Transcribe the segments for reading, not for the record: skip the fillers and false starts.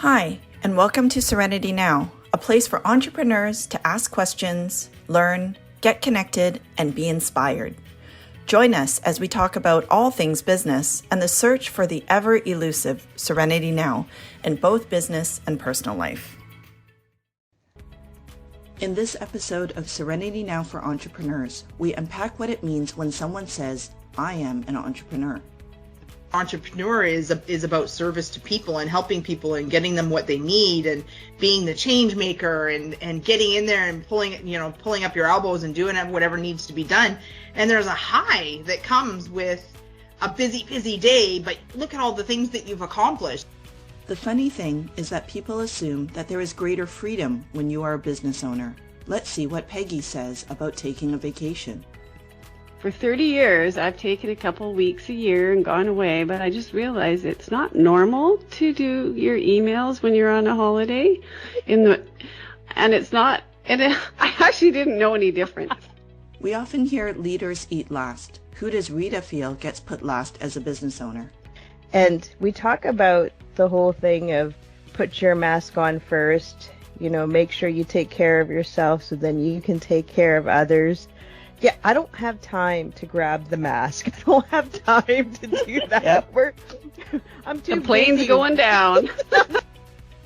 Hi, and welcome to Serenity Now, a place for entrepreneurs to ask questions, learn, get connected, and be inspired. Join us as we talk about all things business and the search for the ever-elusive Serenity Now in both business and personal life. In this episode of Serenity Now for Entrepreneurs, we unpack what it means when someone says, I am an entrepreneur. Entrepreneur is about service to people and helping people and getting them what they need and being the change maker and getting in there and pulling up your elbows and doing whatever needs to be done. And there's a high that comes with a busy day, but look at all the things that you've accomplished. The funny thing is that people assume that there is greater freedom when you are a business owner. Let's see what Peggy says about taking a vacation. For 30 years, I've taken a couple weeks a year and gone away, but I just realized it's not normal to do your emails when you're on a holiday. I actually didn't know any difference. We often hear leaders eat last. Who does Rita feel gets put last as a business owner? And we talk about the whole thing of put your mask on first, make sure you take care of yourself so then you can take care of others. Yeah, I don't have time to grab the mask. I don't have time to do that. Yep. I'm too The plane's busy. going down.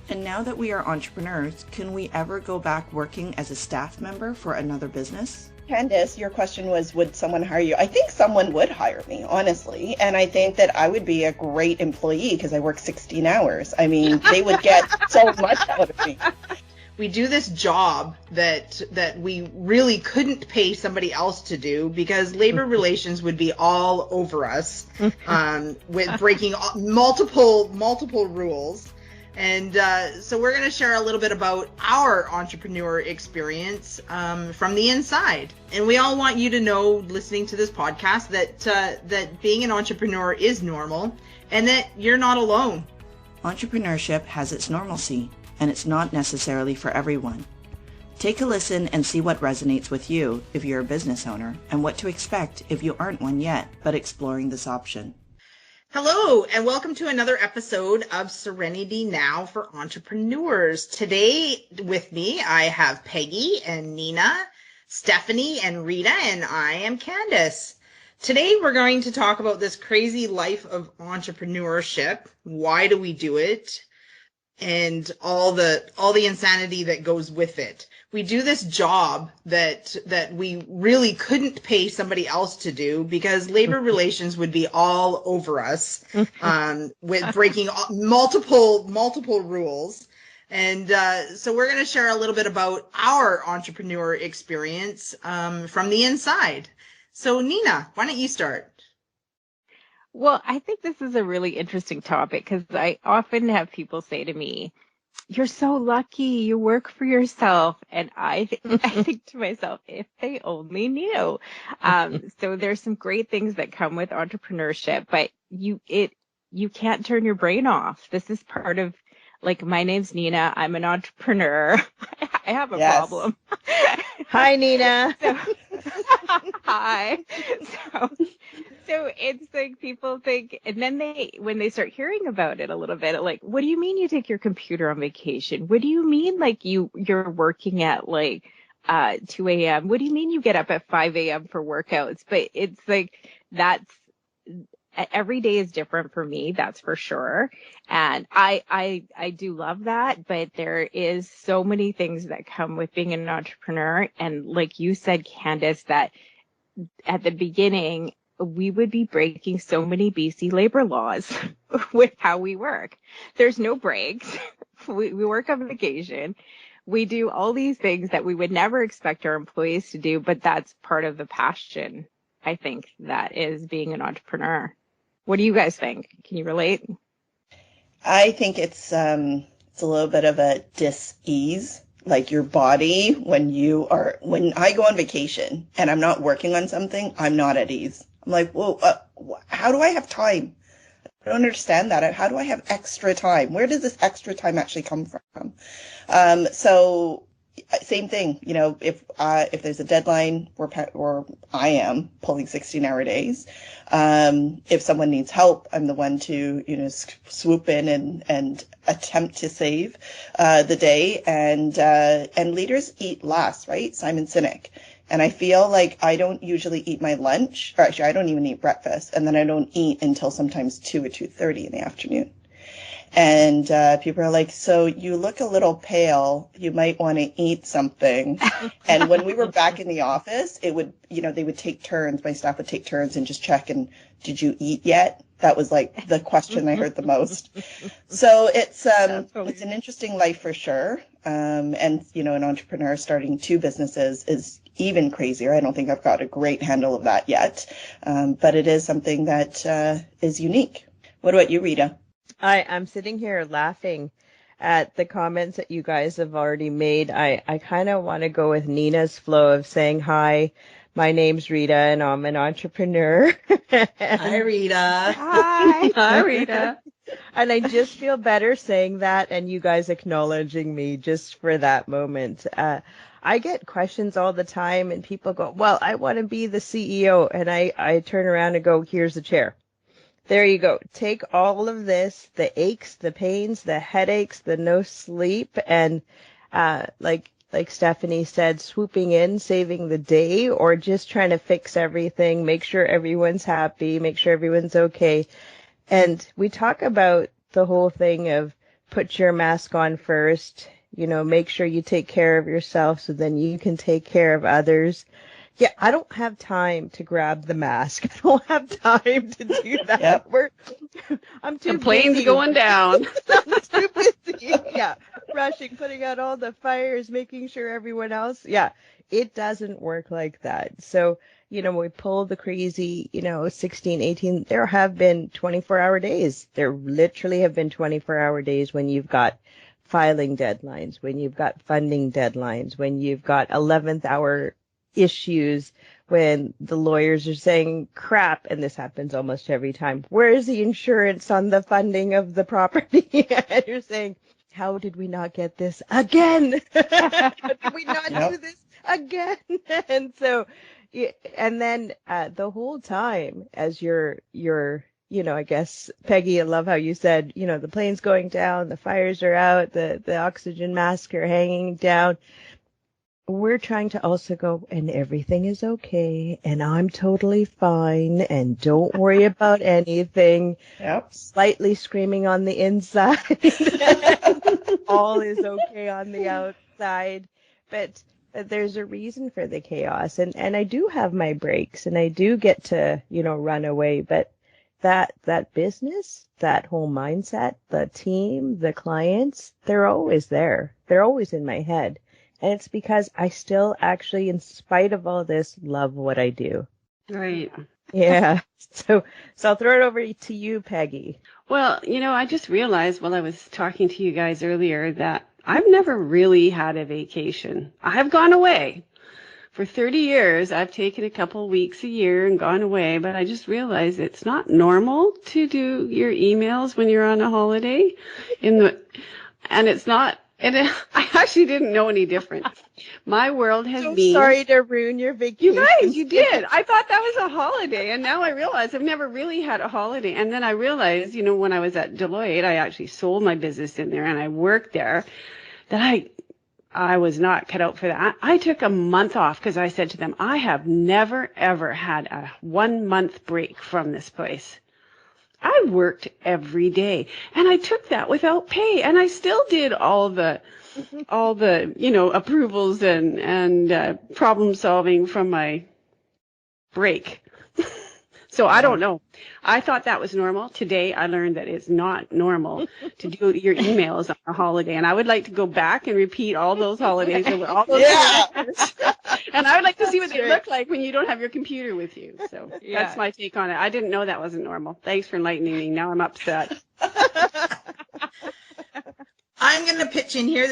And now that we are entrepreneurs, can we ever go back working as a staff member for another business? Candace, your question was, would someone hire you? I think someone would hire me, honestly. And I think that I would be a great employee because I work 16 hours. I mean, they would get so much out of me. We do this job that we really couldn't pay somebody else to do because labor relations would be all over us with breaking multiple rules. And so we're going to share a little bit about our entrepreneur experience from the inside. And we all want you to know, listening to this podcast, that being an entrepreneur is normal and that you're not alone. Entrepreneurship has its normalcy, and it's not necessarily for everyone. Take a listen and see what resonates with you if you're a business owner, and what to expect if you aren't one yet, but exploring this option. Hello, and welcome to another episode of Serenity Now for Entrepreneurs. Today with me, I have Peggy and Nina, Stephanie and Rita, and I am Candace. Today we're going to talk about this crazy life of entrepreneurship. Why do we do it? And all the insanity that goes with it. We do this job that we really couldn't pay somebody else to do because labor relations would be all over us with breaking multiple rules. And so we're going to share a little bit about our entrepreneur experience from the inside. So Nina, why don't you start? Well, I think this is a really interesting topic because I often have people say to me, you're so lucky, you work for yourself. And I think to myself, if they only knew. So there's some great things that come with entrepreneurship, but you can't turn your brain off. This is part of, like, my name's Nina. I'm an entrepreneur. I have a problem. Hi, Nina. Hi. So it's like people think, and then when they start hearing about it a little bit, like, what do you mean you take your computer on vacation? What do you mean, like, you're working at like 2 a.m.? What do you mean you get up at 5 a.m. for workouts? But it's like, every day is different for me, that's for sure. And I do love that, but there is so many things that come with being an entrepreneur. And like you said, Candace, that at the beginning, we would be breaking so many BC labor laws with how we work. There's no breaks. We work on vacation. We do all these things that we would never expect our employees to do, but that's part of the passion, I think, that is being an entrepreneur. What do you guys think? Can you relate? I think it's a little bit of a dis-ease, like your body when I go on vacation and I'm not working on something, I'm not at ease. I'm like, well, how do I have time? I don't understand that. How do I have extra time? Where does this extra time actually come from? So same thing. If there's a deadline, or I am pulling 16-hour days. If someone needs help, I'm the one to swoop in and attempt to save the day. And leaders eat last, right? Simon Sinek. And I feel like I don't usually eat my lunch, or actually I don't even eat breakfast, and then I don't eat until sometimes 2 or 2:30 in the afternoon. And people are like, so you look a little pale. You might want to eat something. And when we were back in the office, they would take turns. My staff would take turns and just check. And did you eat yet? That was like the question I heard the most. So it's an interesting life for sure. And an entrepreneur starting 2 businesses is even crazier. I don't think I've got a great handle of that yet. But it is something that is unique. What about you, Rita? I'm sitting here laughing at the comments that you guys have already made. I kind of want to go with Nina's flow of saying, hi, my name's Rita and I'm an entrepreneur. Hi, Rita. Hi. Hi, Rita. And I just feel better saying that and you guys acknowledging me just for that moment. I get questions all the time and people go, well, I want to be the CEO. And I turn around and go, here's the chair. There you go. Take all of this, the aches, the pains, the headaches, the no sleep, and like Stephanie said, swooping in, saving the day, or just trying to fix everything, make sure everyone's happy, make sure everyone's okay. And we talk about the whole thing of put your mask on first, make sure you take care of yourself so then you can take care of others. Yeah, I don't have time to grab the mask. I don't have time to do that. Yep. I'm too The plane's busy. going down. I'm too busy. Yeah, rushing, putting out all the fires, making sure everyone else. Yeah, it doesn't work like that. So, we pull the crazy, 16, 18. There have been 24-hour days. There literally have been 24-hour days when you've got filing deadlines, when you've got funding deadlines, when you've got 11th hour issues, when the lawyers are saying crap, and this happens almost every time, where's the insurance on the funding of the property? And you're saying, how did we not get this again? How did we not do this again? And so, and then the whole time as you're I guess, Peggy, I love how you said, the plane's going down, the fires are out, the oxygen masks are hanging down. We're trying to also go, and everything is okay, and I'm totally fine, and don't worry about anything. Yep. Slightly screaming on the inside. All is okay on the outside. But there's a reason for the chaos, and I do have my breaks, and I do get to, run away, but that business, that whole mindset, the team, the clients, they're always there. They're always in my head. And it's because I still actually, in spite of all this, love what I do. Right. Yeah. So I'll throw it over to you, Peggy. Well, I just realized while I was talking to you guys earlier that I've never really had a vacation. I've gone away. For 30 years, I've taken a couple weeks a year and gone away, but I just realized it's not normal to do your emails when you're on a holiday. And it's not. And I actually didn't know any different. My world has been. Sorry to ruin your vacation. You guys, you did. I thought that was a holiday, and now I realize I've never really had a holiday. And then I realized, when I was at Deloitte, I actually sold my business in there, and I worked there. That I was not cut out for that. I took a month off because I said to them, I have never ever had a 1 month break from this place. I worked every day, and I took that without pay, and I still did all the approvals and problem solving from my break. So I don't know. I thought that was normal. Today I learned that it's not normal to do your emails on a holiday, and I would like to go back and repeat all those holidays over all those years. And I would like to see what they look like when you don't have your computer with you. So that's my take on it. I didn't know that wasn't normal. Thanks for enlightening me. Now I'm upset. I'm going to pitch in here.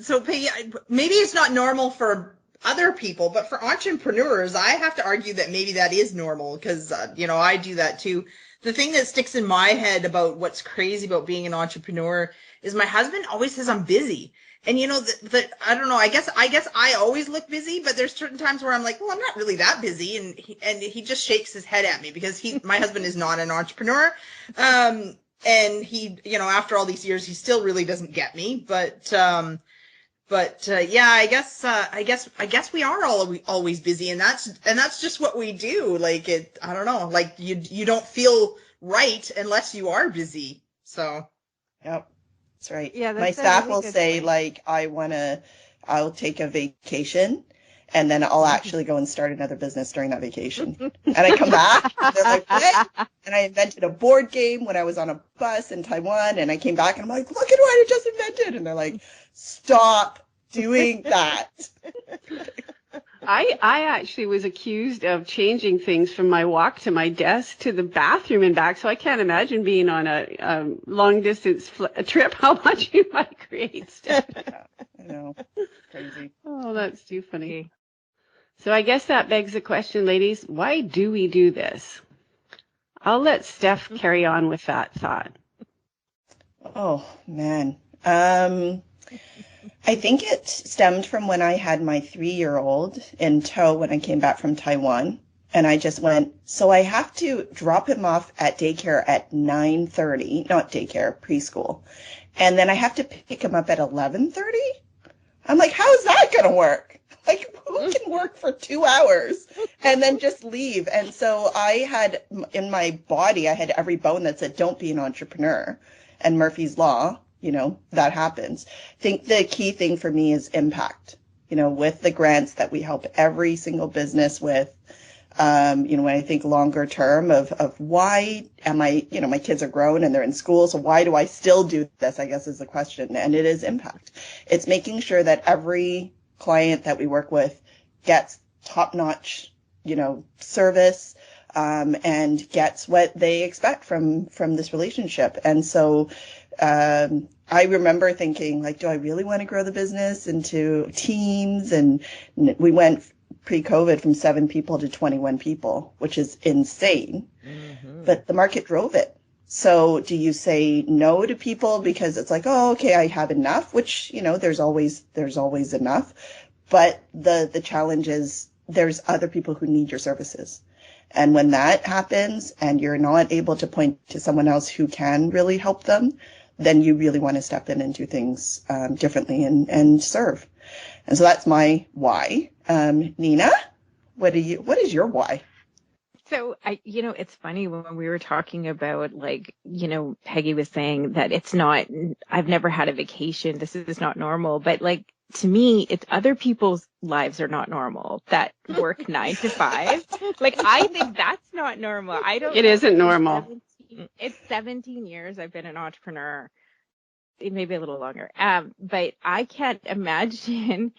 So Peggy, maybe it's not normal for other people, but for entrepreneurs, I have to argue that maybe that is normal because, I do that too. The thing that sticks in my head about what's crazy about being an entrepreneur is my husband always says I'm busy. And that I don't know, I guess I always look busy, but there's certain times where I'm like, well, I'm not really that busy. And he just shakes his head at me because my husband is not an entrepreneur. And he, after all these years, he still really doesn't get me, but yeah, I guess we are always busy, and that's just what we do. Like I don't know, like you don't feel right unless you are busy. So, Yep, that's right. Yeah, My that's a staff really will good say point. like, I'll take a vacation, and then I'll actually go and start another business during that vacation. And I come back, and they're like, what? And I invented a board game when I was on a bus in Taiwan, and I came back and I'm like, look at what I just invented. And they're like, stop doing that. I actually was accused of changing things from my walk to my desk to the bathroom and back, so I can't imagine being on a long distance trip, how much you might create stuff. Yeah, I know. Crazy. Oh, that's too funny. So I guess that begs the question, ladies, why do we do this? I'll let Steph carry on with that thought. Oh, man. I think it stemmed from when I had my 3-year-old in tow when I came back from Taiwan. And I just went, so I have to drop him off at daycare at 9:30, not daycare, preschool. And then I have to pick him up at 11:30. I'm like, how is that going to work? Like, who can work for 2 hours and then just leave? And so I had in my body, I had every bone that said, don't be an entrepreneur. And Murphy's Law, that happens. I think the key thing for me is impact, with the grants that we help every single business with. When I think longer term of why am I, my kids are grown and they're in school, so why do I still do this, I guess is the question. And it is impact. It's making sure that every client that we work with gets top-notch, service, and gets what they expect from this relationship. And so, I remember thinking, like, do I really want to grow the business into teams? And we went pre-COVID from 7 people to 21 people, which is insane. Mm-hmm. But the market drove it. So do you say no to people because it's like, oh, okay, I have enough, which, there's always enough. But the challenge is there's other people who need your services. And when that happens and you're not able to point to someone else who can really help them, then you really want to step in and do things differently and serve. And so that's my why. Nina, what is your why? So it's funny when we were talking about, like, Peggy was saying that I've never had a vacation. This is not normal. But, like, to me, it's other people's lives are not normal that work 9 to 5. Like, I think that's not normal. It isn't normal. It's 17 years I've been an entrepreneur, maybe a little longer. But I can't imagine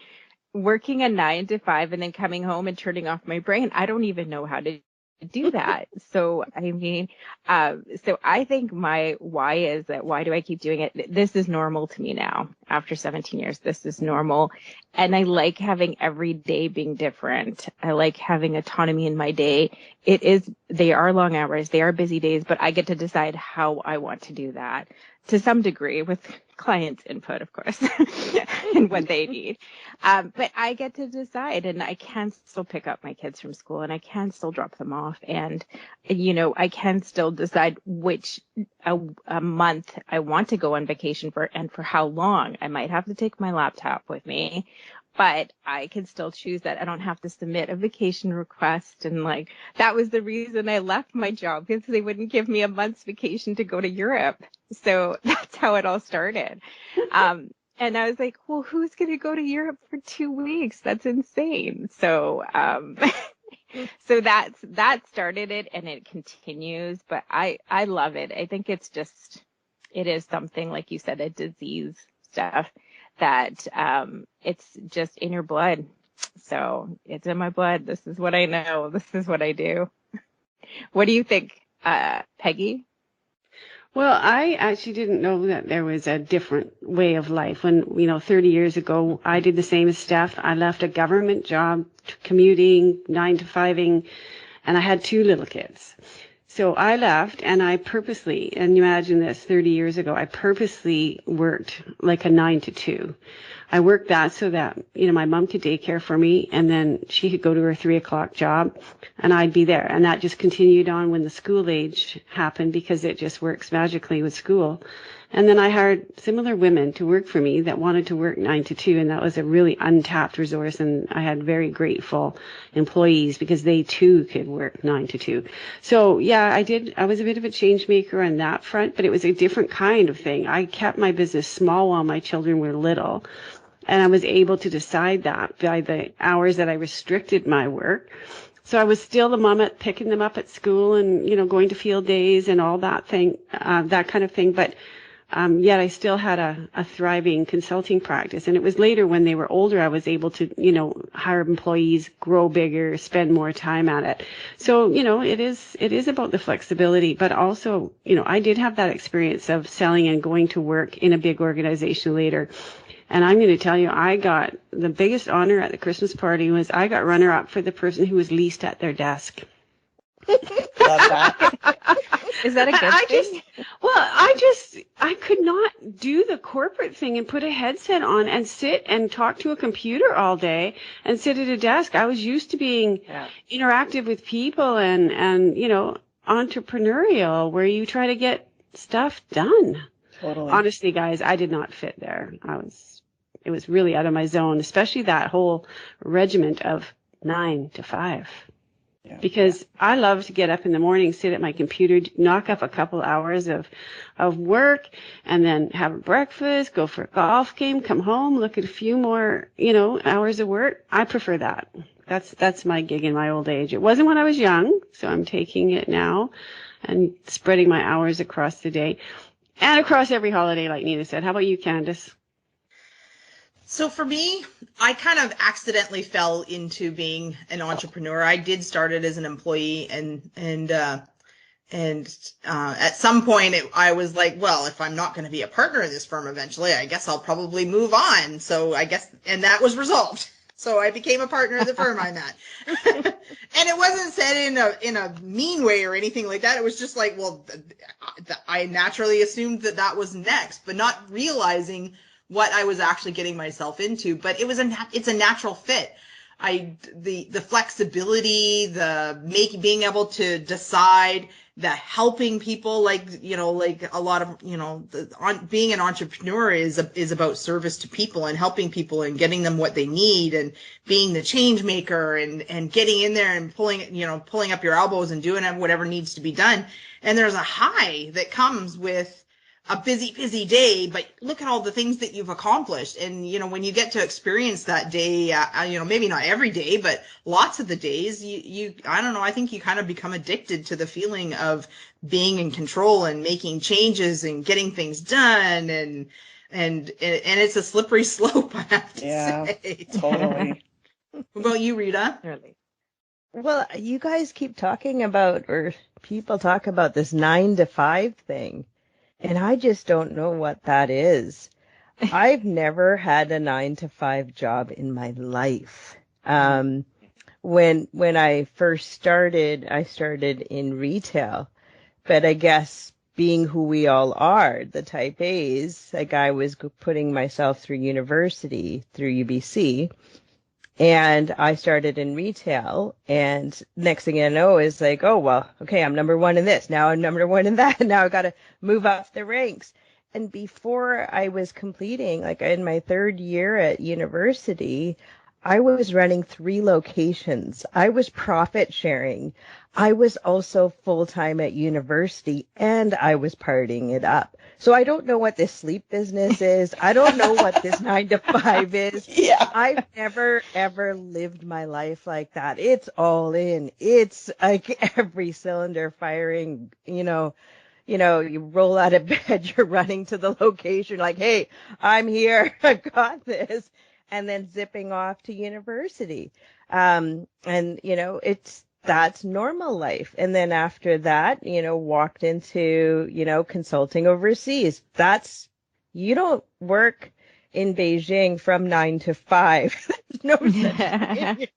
working a 9 to 5 and then coming home and turning off my brain. I don't even know how to do that. So, so I think my why is that why do I keep doing it? This is normal to me now. After 17 years, this is normal. And I like having every day being different. I like having autonomy in my day. They are long hours. They are busy days, but I get to decide how I want to do that to some degree with clients' input, of course, and what they need. But I get to decide, and I can still pick up my kids from school, and I can still drop them off. And, I can still decide which a month I want to go on vacation for and for how long. I might have to take my laptop with me, but I can still choose that. I don't have to submit a vacation request. And, like, that was the reason I left my job, because they wouldn't give me a month's vacation to go to Europe. So that's how it all started. And I was like, well, who's going to go to Europe for 2 weeks? That's insane. So, so that started it, and it continues, but I love it. I think it is something, like you said, a disease stuff that, it's just in your blood. So it's in my blood. This is what I know. This is what I do. What do you think, Peggy? Well, I actually didn't know that there was a different way of life. When, 30 years ago, I did the same as Steph. I left a government job, commuting, 9 to 5ing, and I had 2 little kids. So I left, and I purposely, and you imagine this, 30 years ago, I purposely worked like a 9 to 2. I worked that so that, my mom could daycare for me, and then she could go to her 3 o'clock job, and I'd be there. And that just continued on when the school age happened, because it just works magically with school. And then I hired similar women to work for me that wanted to work 9 to 2, and that was a really untapped resource, and I had very grateful employees because they too could work 9 to 2. So yeah, I was a bit of a change maker on that front, but it was a different kind of thing. I kept my business small while my children were little, and I was able to decide that by the hours that I restricted my work. So I was still the mom at picking them up at school and, going to field days and all that thing, that kind of thing. But yet I still had a thriving consulting practice. And it was later when they were older, I was able to, hire employees, grow bigger, spend more time at it. So, it is about the flexibility, but also, I did have that experience of selling and going to work in a big organization later. And I'm going to tell you, I got the biggest honor at the Christmas party was I got runner up for the person who was least at their desk. Love that. Is that a good thing? I could not do the corporate thing and put a headset on and sit and talk to a computer all day and sit at a desk. I was used to being interactive with people and, entrepreneurial, where you try to get stuff done. Totally. Honestly, guys, I did not fit there. It was really out of my zone, especially that whole regiment of 9 to 5. Yeah. Because I love to get up in the morning, sit at my computer, knock up a couple hours of work, and then have a breakfast, go for a golf game, come home, look at a few more, hours of work. I prefer that. That's my gig in my old age. It wasn't when I was young, so I'm taking it now and spreading my hours across the day and across every holiday, like Nina said. How about you, Candace? So for me, I kind of accidentally fell into being an entrepreneur. I did start it as an employee, and at some point I was like, well, if I'm not going to be a partner in this firm eventually, I guess I'll probably move on. So I guess, and that was resolved. So I became a partner of the firm I'm at. And it wasn't said in a mean way or anything like that. It was just like, well, I naturally assumed that was next, but not realizing what I was actually getting myself into. But it's a natural fit. The flexibility, being able to decide, the helping people, like a lot of, being an entrepreneur is about service to people and helping people and getting them what they need and being the change maker and getting in there and pulling up your elbows and doing whatever needs to be done. And there's a high that comes with a busy day, but look at all the things that you've accomplished. And, when you get to experience that day, maybe not every day, but lots of the days, I don't know, I think you kind of become addicted to the feeling of being in control and making changes and getting things done. And it's a slippery slope, I have to say. Totally. What about you, Rita? Really? Well, you guys keep talking about, or people talk about this 9 to 5 thing. And I just don't know what that is. I've never had a 9 to 5 job in my life. When I first started, I started in retail. But I guess being who we all are, the type A's, like I was putting myself through university, through UBC. And I started in retail, and next thing I know is like, oh, well, okay, I'm number 1 in this. Now I'm number 1 in that. Now I've got to move up the ranks. And before I was completing, like in my 3rd year at university, I was running 3 locations. I was profit sharing. I was also full-time at university, and I was partying it up. So I don't know what this sleep business is. I don't know what this 9 to 5 is. Yeah. I've never, ever lived my life like that. It's all in. It's like every cylinder firing, you roll out of bed, you're running to the location like, hey, I'm here. I've got this. And then zipping off to university. It's that's normal life. And then after that, walked into, consulting overseas. You don't work in Beijing from 9 to 5. No such thing.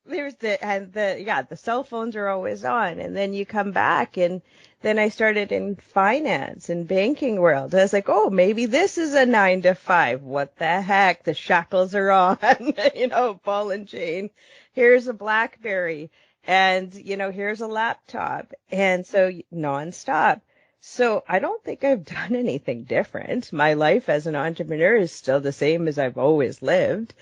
The cell phones are always on. And then you come back, and then I started in finance and banking world. I was like, oh, maybe this is a 9 to 5. What the heck? The shackles are on, ball and chain. Here's a BlackBerry, and, here's a laptop. And so nonstop. So I don't think I've done anything different. My life as an entrepreneur is still the same as I've always lived.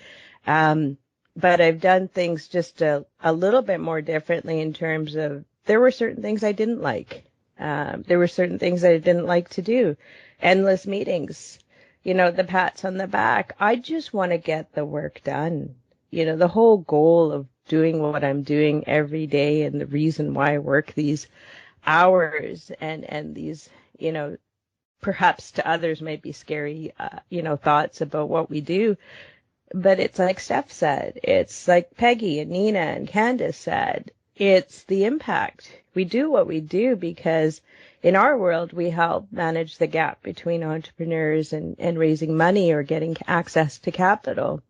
But I've done things just a little bit more differently in terms of there were certain things I didn't like. There were certain things I didn't like to do. Endless meetings, the pats on the back. I just want to get the work done. The whole goal of doing what I'm doing every day, and the reason why I work these hours and these, perhaps to others might be scary, thoughts about what we do. But it's like Steph said, it's like Peggy and Nina and Candace said, it's the impact. We do what we do because in our world, we help manage the gap between entrepreneurs and raising money or getting access to capital.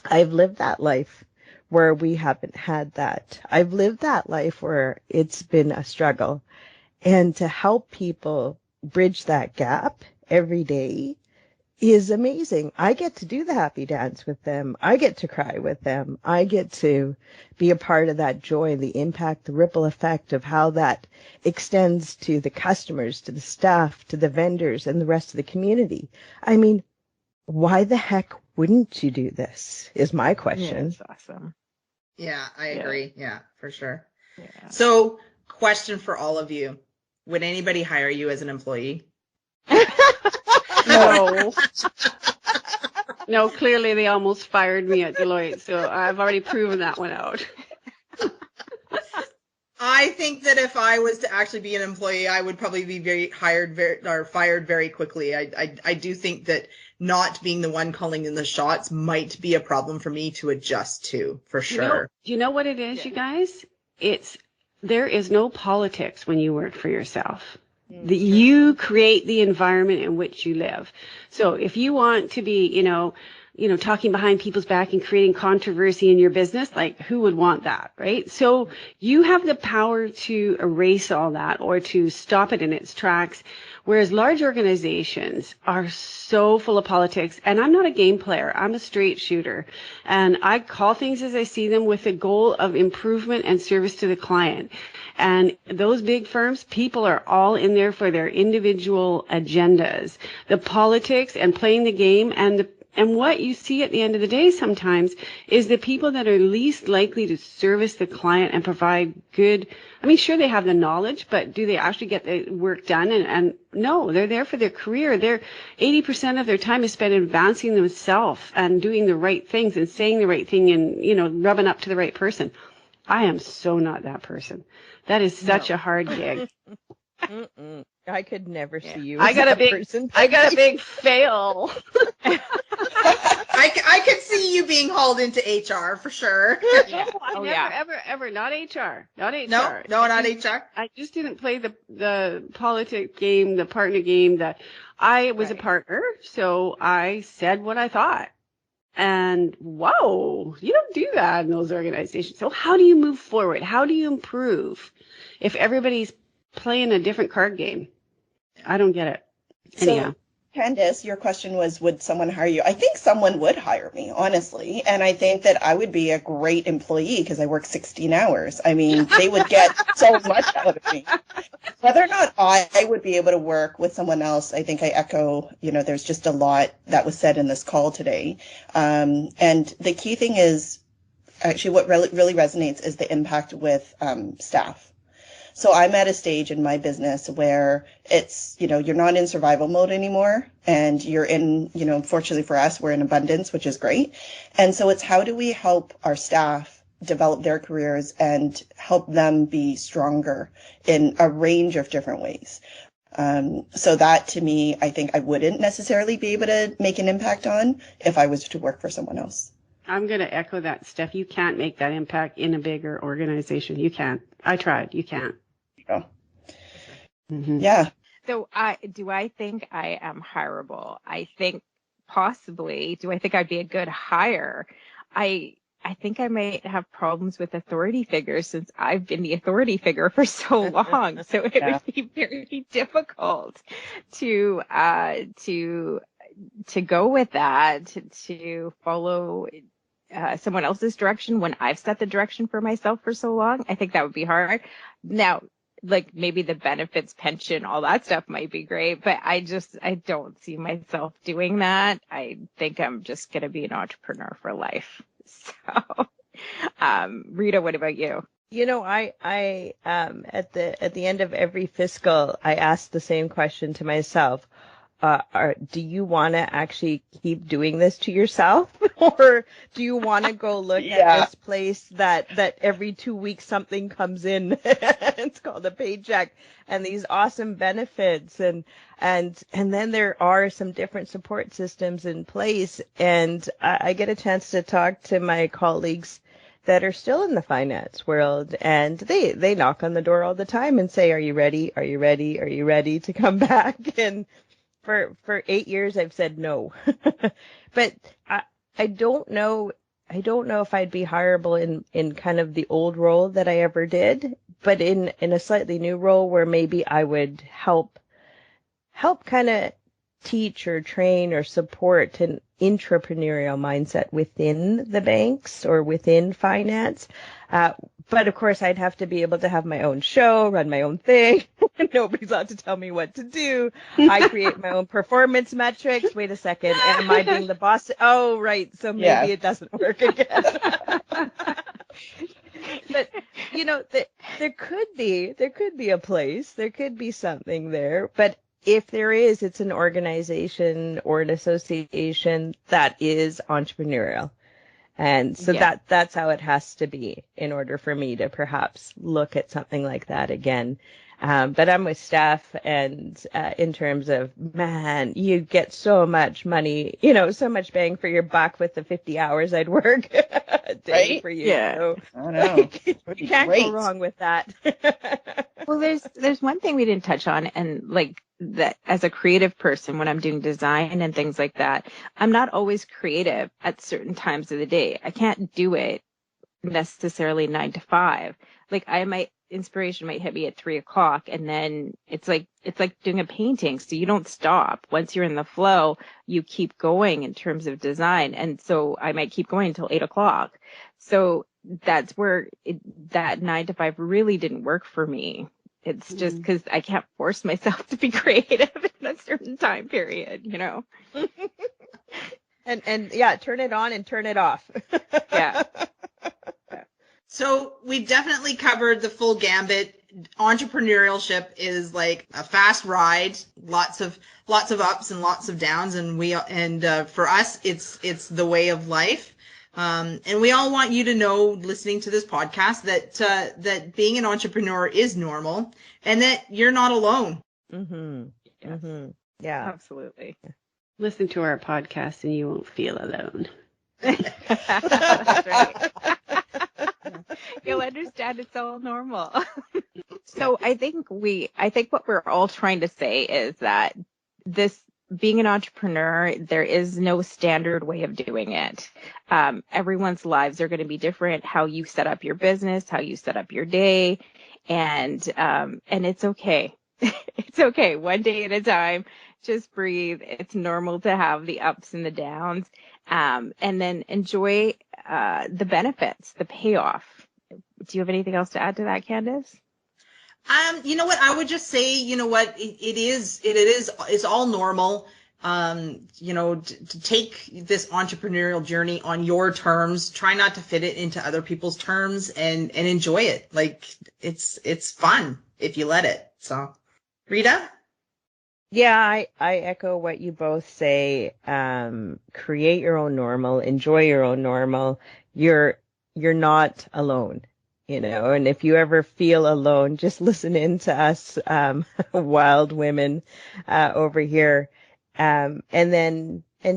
I've lived that life where we haven't had that. I've lived that life where it's been a struggle. And to help people bridge that gap every day is amazing. I get to do the happy dance with them. I get to cry with them. I get to be a part of that joy, the impact, the ripple effect of how that extends to the customers, to the staff, to the vendors, and the rest of the community. I mean, why the heck wouldn't you do this is my question. Yeah, that's awesome. Yeah, I agree. Yeah, for sure. Yeah. So, question for all of you. Would anybody hire you as an employee? No. No, clearly they almost fired me at Deloitte, so I've already proven that one out. I think that if I was to actually be an employee, I would probably be fired very quickly. I do think that not being the one calling in the shots might be a problem for me to adjust to, for sure. You know what it is, you guys? There is no politics when you work for yourself. You create the environment in which you live. So if you want to be, talking behind people's back and creating controversy in your business, like who would want that, right? So you have the power to erase all that or to stop it in its tracks. Whereas large organizations are so full of politics, and I'm not a game player. I'm a straight shooter, and I call things as I see them with the goal of improvement and service to the client. And those big firms, people are all in there for their individual agendas. The politics and playing the game and what you see at the end of the day sometimes is the people that are least likely to service the client and provide good. I mean, sure, they have the knowledge, but do they actually get the work done? And no, they're there for their career. 80% of their time is spent advancing themselves and doing the right things and saying the right thing and, rubbing up to the right person. I am so not that person. That is such a hard gig. I could never see you. I got a big fail. I could see you being hauled into HR for sure. Yeah. Ever. Not HR. Not HR. No, not HR. I just didn't play the politic game, the partner game. That I was a partner, so I said what I thought. And whoa, you don't do that in those organizations. So how do you move forward? How do you improve if everybody's playing a different card game? I don't get it. Anyhow. So, Candace, your question was, would someone hire you? I think someone would hire me, honestly. And I think that I would be a great employee because I work 16 hours. I mean, they would get so much out of me. Whether or not I would be able to work with someone else, I think I echo, there's just a lot that was said in this call today. And the key thing is, actually what really resonates is the impact with staff. So I'm at a stage in my business where it's, you're not in survival mode anymore, and you're in, fortunately for us, we're in abundance, which is great. And so it's how do we help our staff develop their careers and help them be stronger in a range of different ways. So that to me, I think I wouldn't necessarily be able to make an impact on if I was to work for someone else. I'm going to echo that, Steph. You can't make that impact in a bigger organization. You can't. I tried. You can't. Yeah. Mm-hmm. Yeah. So I think I am hireable? I think possibly. Do I think I'd be a good hire? I think I might have problems with authority figures since I've been the authority figure for so long. So it would be very difficult to go with that, to follow someone else's direction when I've set the direction for myself for so long. I think that would be hard. Now, like maybe the benefits, pension, all that stuff might be great, but I don't see myself doing that. I think I'm just going to be an entrepreneur for life. So, Rita, what about you? You know, I at the end of every fiscal, I ask the same question to myself. Do you want to actually keep doing this to yourself, or do you want to go look at this place that every 2 weeks something comes in? It's called a paycheck, and these awesome benefits, and then there are some different support systems in place, and I get a chance to talk to my colleagues that are still in the finance world, and they knock on the door all the time and say, "Are you ready? Are you ready? Are you ready to come back?" And for 8 years, I've said no. But I don't know. I don't know if I'd be hireable in kind of the old role that I ever did, but in a slightly new role where maybe I would help kind of teach or train or support an entrepreneurial mindset within the banks or within finance. But of course, I'd have to be able to have my own show, run my own thing. Nobody's allowed to tell me what to do. I create my own performance metrics. Wait a second. Am I being the boss? Oh, right. So maybe it doesn't work again. But, you know, there could be a place. There could be something there. But if there is, it's an organization or an association that is entrepreneurial. And so that's how it has to be in order for me to perhaps look at something like that again. But I'm with Steph, and in terms of, man, you get so much money, you know, so much bang for your buck with the 50 hours I'd work a day for you. Yeah. So, I know. You can't go wrong with that. Well, there's one thing we didn't touch on, and like that as a creative person, when I'm doing design and things like that, I'm not always creative at certain times of the day. I can't do it necessarily 9 to 5. Like inspiration might hit me at 3:00, and then it's like doing a painting. So you don't stop. Once you're in the flow, you keep going in terms of design. And so I might keep going until 8:00. So that's where that 9 to 5 really didn't work for me. It's just because I can't force myself to be creative in a certain time period, you know? And yeah, turn it on and turn it off. Yeah. So we've definitely covered the full gambit. Entrepreneurship is like a fast ride, lots of ups and lots of downs, and for us, it's the way of life. And we all want you to know, listening to this podcast, that being an entrepreneur is normal, and that you're not alone. Mm-hmm. Yes. Mm-hmm. Yeah, Absolutely. Listen to our podcast and you won't feel alone. That's right. You'll understand it's all normal. So I think what we're all trying to say is that being an entrepreneur, there is no standard way of doing it. Everyone's lives are going to be different. How you set up your business, how you set up your day, and it's okay. It's okay. One day at a time. Just breathe. It's normal to have the ups and the downs, and then enjoy the benefits, the payoff. Do you have anything else to add to that, Candace? You know what? I would just say, you know what? It's all normal. You know, to take this entrepreneurial journey on your terms. Try not to fit it into other people's terms, and enjoy it. Like it's fun if you let it. So, Rita? Yeah, I echo what you both say. Create your own normal, enjoy your own normal. You're not alone, you know, and if you ever feel alone, just listen in to us, wild women, over here. And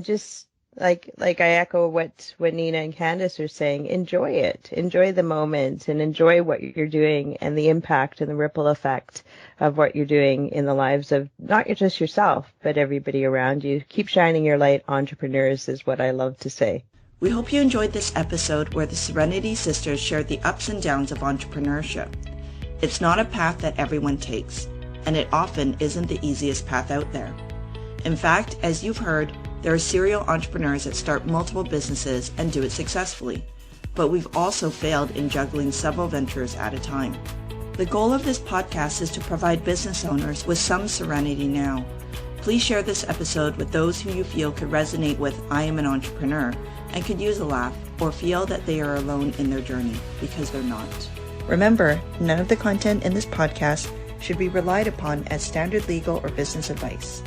just Like I echo what Nina and Candace are saying. Enjoy it. Enjoy the moment and enjoy what you're doing and the impact and the ripple effect of what you're doing in the lives of not just yourself, but everybody around you. Keep shining your light, entrepreneurs, is what I love to say. We hope you enjoyed this episode where the Serenity Sisters shared the ups and downs of entrepreneurship. It's not a path that everyone takes, and it often isn't the easiest path out there. In fact, as you've heard, there are serial entrepreneurs that start multiple businesses and do it successfully, but we've also failed in juggling several ventures at a time. The goal of this podcast is to provide business owners with some serenity now. Please share this episode with those who you feel could resonate with I am an entrepreneur and could use a laugh or feel that they are alone in their journey, because they're not. Remember, none of the content in this podcast should be relied upon as standard legal or business advice.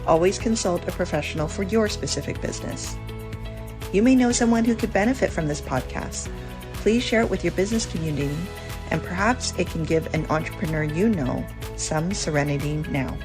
Always consult a professional for your specific business. You may know someone who could benefit from this podcast. Please share it with your business community, and perhaps it can give an entrepreneur you know some serenity now.